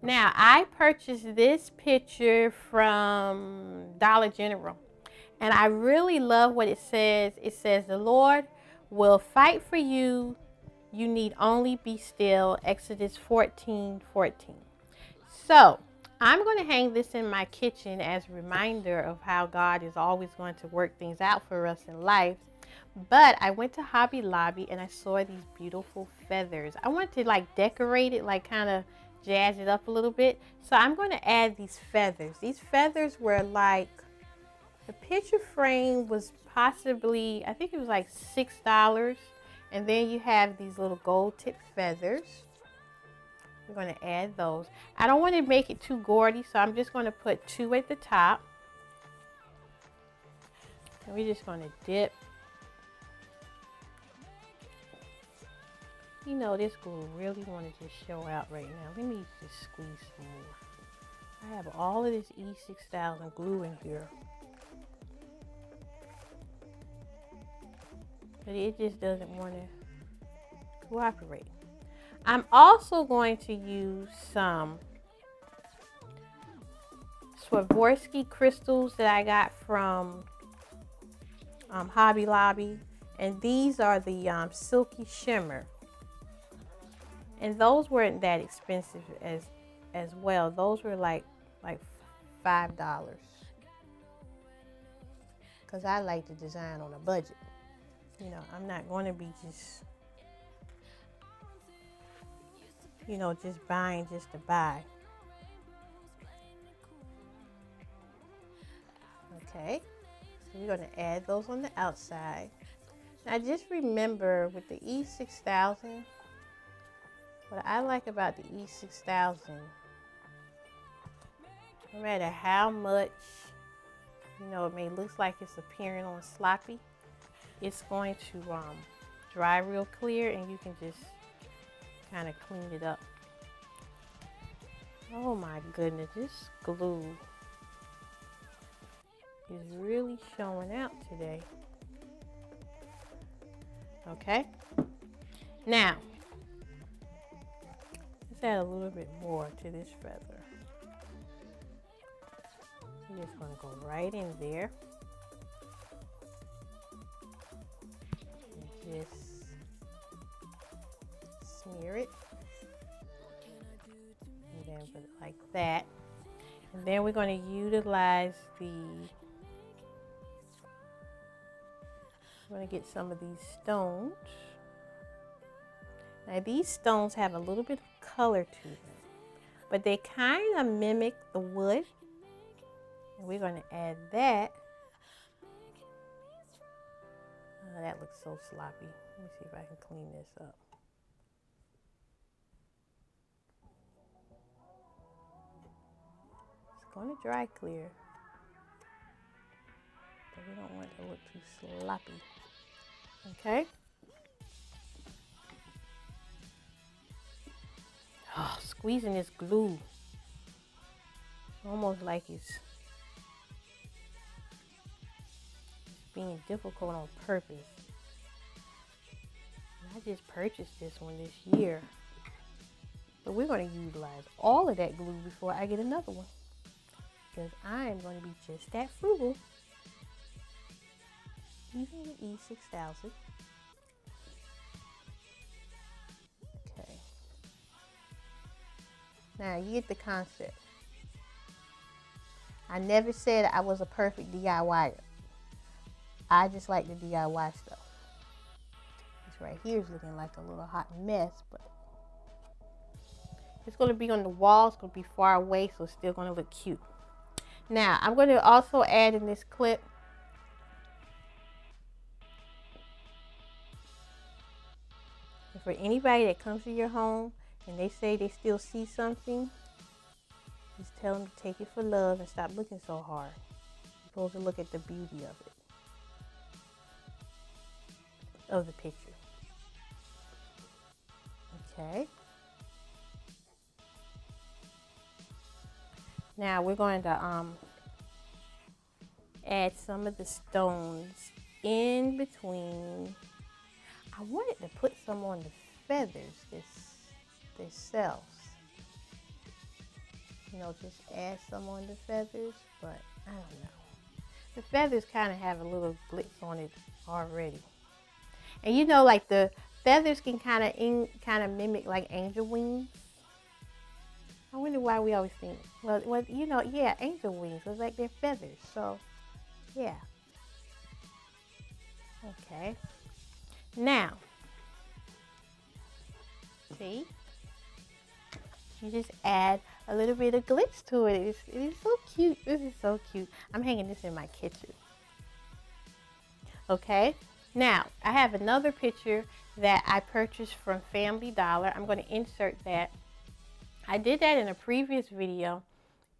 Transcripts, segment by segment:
Now, I purchased this picture from Dollar General, and I really love what it says. It says, "The Lord will fight for you. You need only be still." Exodus 14:14. So, I'm going to hang this in my kitchen as a reminder of how God is always going to work things out for us in life. But I went to Hobby Lobby and I saw these beautiful feathers. I wanted to like decorate it, like kind of jazz it up a little bit. So I'm going to add these feathers. These feathers were like, the picture frame was possibly, I think it was like $6. And then you have these little gold tip feathers. We're going to add those. I don't want to make it too gaudy, so I'm just going to put 2 at the top. And we're just going to dip. You know, this glue really want to just show out right now. Let me just squeeze some more. I have all of this E6000 glue in here, but it just doesn't want to cooperate. I'm also going to use some Swarovski crystals that I got from Hobby Lobby, and these are the silky shimmer. And those weren't that expensive as well. Those were like $5. Because I like to design on a budget. You know, I'm not going to be just, you know, just buying just to buy. Okay. So we're going to add those on the outside. Now just remember with the E6000, what I like about the E6000, no matter how much, you know, it may look like it's appearing on sloppy, it's going to dry real clear, and you can just kind of clean it up. Oh my goodness, this glue is really showing out today. Okay, now let's add a little bit more to this feather. I'm just going to go right in there and just smear it, and then put it like that. And then we're going to utilize I'm going to get some of these stones. Now these stones have a little bit of color to them, but they kind of mimic the wood. And we're going to add that. Oh, that looks so sloppy. Let me see if I can clean this up. It's going to dry clear, but we don't want it to look too sloppy. Okay. Oh, squeezing this glue. Almost like it's being difficult on purpose. And I just purchased this one this year. But we're going to utilize all of that glue before I get another one, because I am going to be just that frugal. Using the E6000. Okay. Now you get the concept. I never said I was a perfect DIYer. I just like the DIY stuff. This right here is looking like a little hot mess, but it's going to be on the wall. It's going to be far away, so it's still going to look cute. Now, I'm going to also add in this clip for anybody that comes to your home and they say they still see something, just tell them to take it for love and stop looking so hard. You're supposed to look at the beauty of it, of the picture. Okay. Now we're going to add some of the stones in between. I wanted to put some on the feathers themselves. you know, just add some on the feathers, but I don't know. The feathers kind of have a little glitz on it already. And you know, like the feathers can kind of mimic like angel wings. I wonder why we always think, well, you know, yeah, angel wings. It's like they're feathers. So, yeah. Okay. Now, see? You just add a little bit of glitz to it. It is so cute. This is so cute. I'm hanging this in my kitchen. Okay. Now, I have another picture that I purchased from Family Dollar. I'm going to insert that. I did that in a previous video,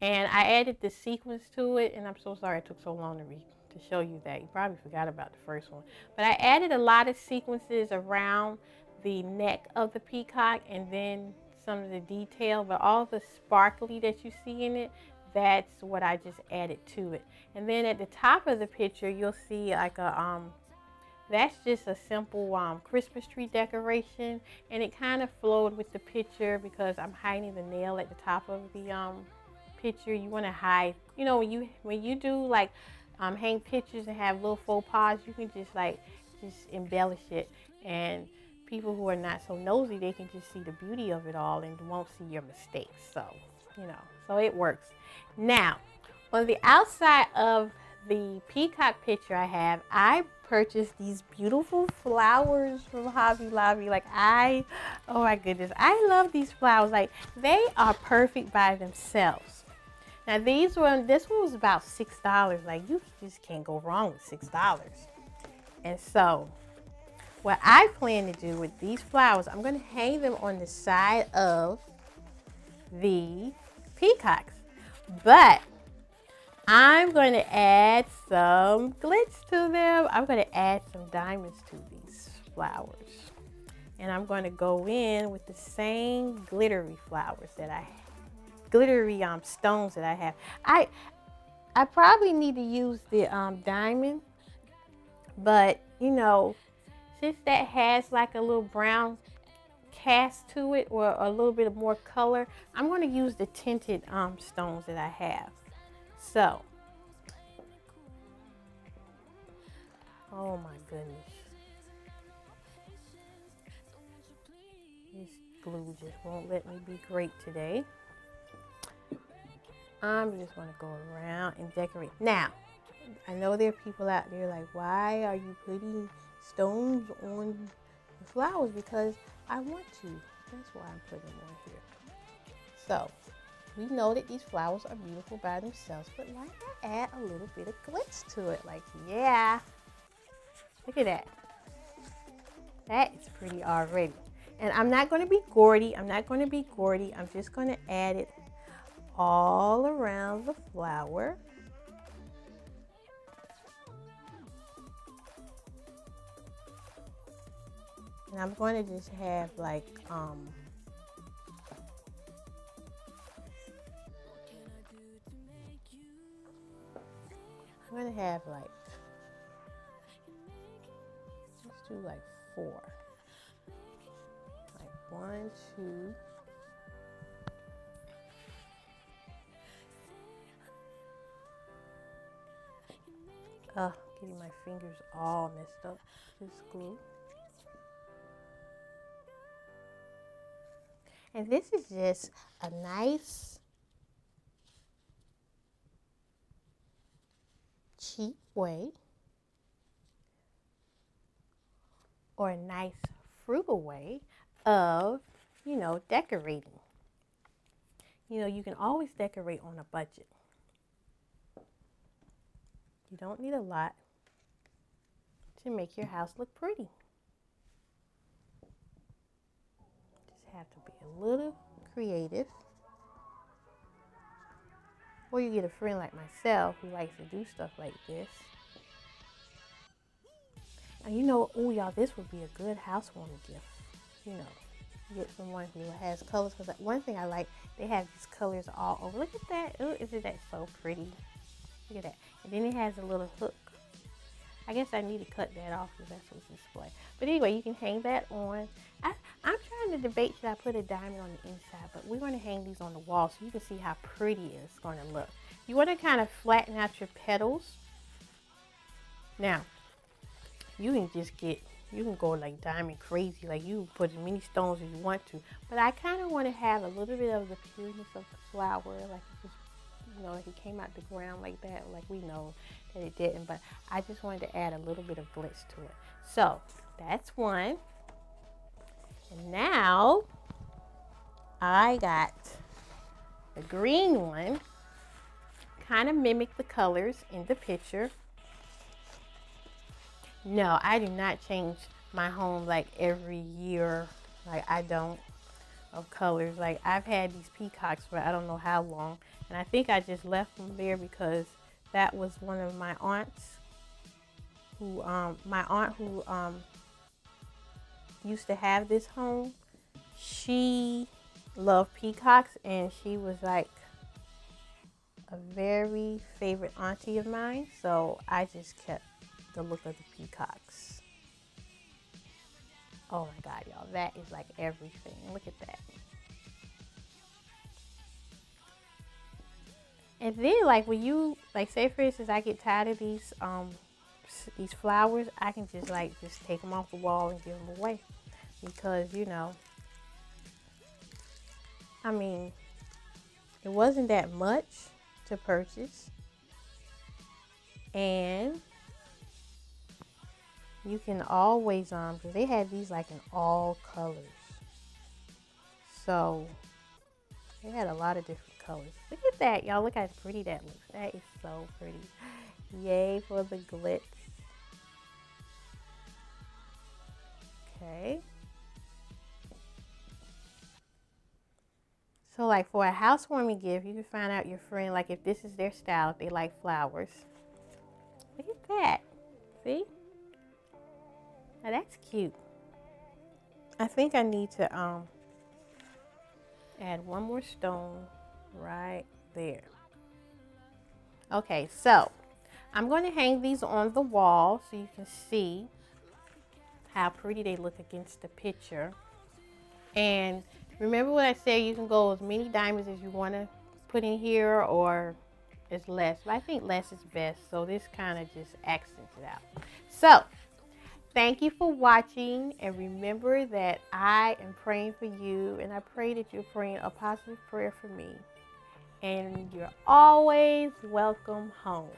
and I added the sequins to it, and I'm so sorry it took so long to show you that. You probably forgot about the first one. But I added a lot of sequences around the neck of the peacock, and then some of the detail, but all the sparkly that you see in it, that's what I just added to it. And then at the top of the picture, you'll see like a that's just a simple Christmas tree decoration, and it kind of flowed with the picture because I'm hiding the nail at the top of the picture. You want to hide, you know, when you do like hang pictures and have little faux pas, you can just embellish it, and people who are not so nosy, they can just see the beauty of it all and won't see your mistakes. So, you know, so it works. Now, on the outside of the peacock picture I purchased these beautiful flowers from Hobby Lobby. Like oh my goodness, I love these flowers. Like they are perfect by themselves. Now this one was about $6. Like you just can't go wrong with $6. And so what I plan to do with these flowers, I'm going to hang them on the side of the peacocks. But I'm going to add some glitz to them. I'm going to add some diamonds to these flowers. And I'm going to go in with the same glittery flowers that I have. Glittery stones that I have. I probably need to use the diamond. But, you know, since that has like a little brown cast to it or a little bit of more color, I'm going to use the tinted stones that I have. So, oh my goodness. This glue just won't let me be great today. I'm just going to go around and decorate. Now, I know there are people out there like, why are you putting stones on the flowers? Because I want to. That's why I'm putting them on here. So, we know that these flowers are beautiful by themselves, but why not add a little bit of glitz to it? Like, yeah. Look at that. That is pretty already. And I'm not going to be gaudy. I'm just going to add it all around the flower. And I'm going to just have like, I'm going to have like, let's do like 4. Like 1, 2. Getting my fingers all messed up. Just glue. And this is just a nice, cheap way, or a nice, frugal way of, you know, decorating. You know, you can always decorate on a budget. You don't need a lot to make your house look pretty. Have to be a little creative, or you get a friend like myself who likes to do stuff like this. And you know, oh y'all, this would be a good housewarming gift. You know, get someone who has colors, because one thing I like, they have these colors all over. Look at that. Oh, isn't that so pretty? Look at that. And then it has a little hook I guess I need to cut that off because that's what's displayed. But anyway, you can hang that on. I'm trying to debate, should I put a diamond on the inside, but we're going to hang these on the wall so you can see how pretty it's going to look. You want to kind of flatten out your petals. Now, you can just get, you can go like diamond crazy, like you can put as many stones as you want to, but I kind of want to have a little bit of the pureness of the flower, like it just, you know, like it came out the ground like that, like we know that it didn't, but I just wanted to add a little bit of glitz to it. So that's one. And now I got the green one, kind of mimic the colors in the picture. No, I do not change my home like every year, like I don't, of colors. Like I've had these peacocks for I don't know how long, and I think I just left them there because that was one of my aunts who, used to have this home. She loved peacocks, and she was like a very favorite auntie of mine, so I just kept the look of the peacocks. Oh my God, y'all, that is like everything. Look at that. And then like when you, like say for instance, I get tired of these flowers, I can just take them off the wall and give them away. Because, you know, I mean, it wasn't that much to purchase. And you can always, because they had these like in all colors. So, they had a lot of different colors. Look at that, y'all. Look how pretty that looks. That is so pretty. Yay for the glitz. Okay. So like for a housewarming gift, you can find out your friend, like if this is their style, if they like flowers. Look at that. See? Now that's cute. I think I need to add one more stone right there. Okay, so I'm going to hang these on the wall so you can see how pretty they look against the picture. And remember what I said, you can go as many diamonds as you want to put in here or as less. But I think less is best, so this kind of just accents it out. So, thank you for watching, and remember that I am praying for you, and I pray that you're praying a positive prayer for me. And you're always welcome home.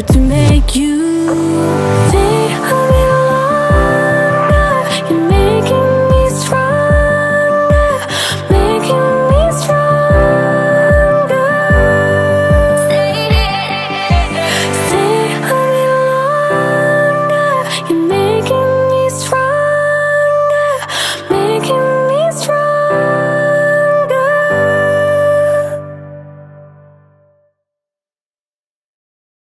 To make you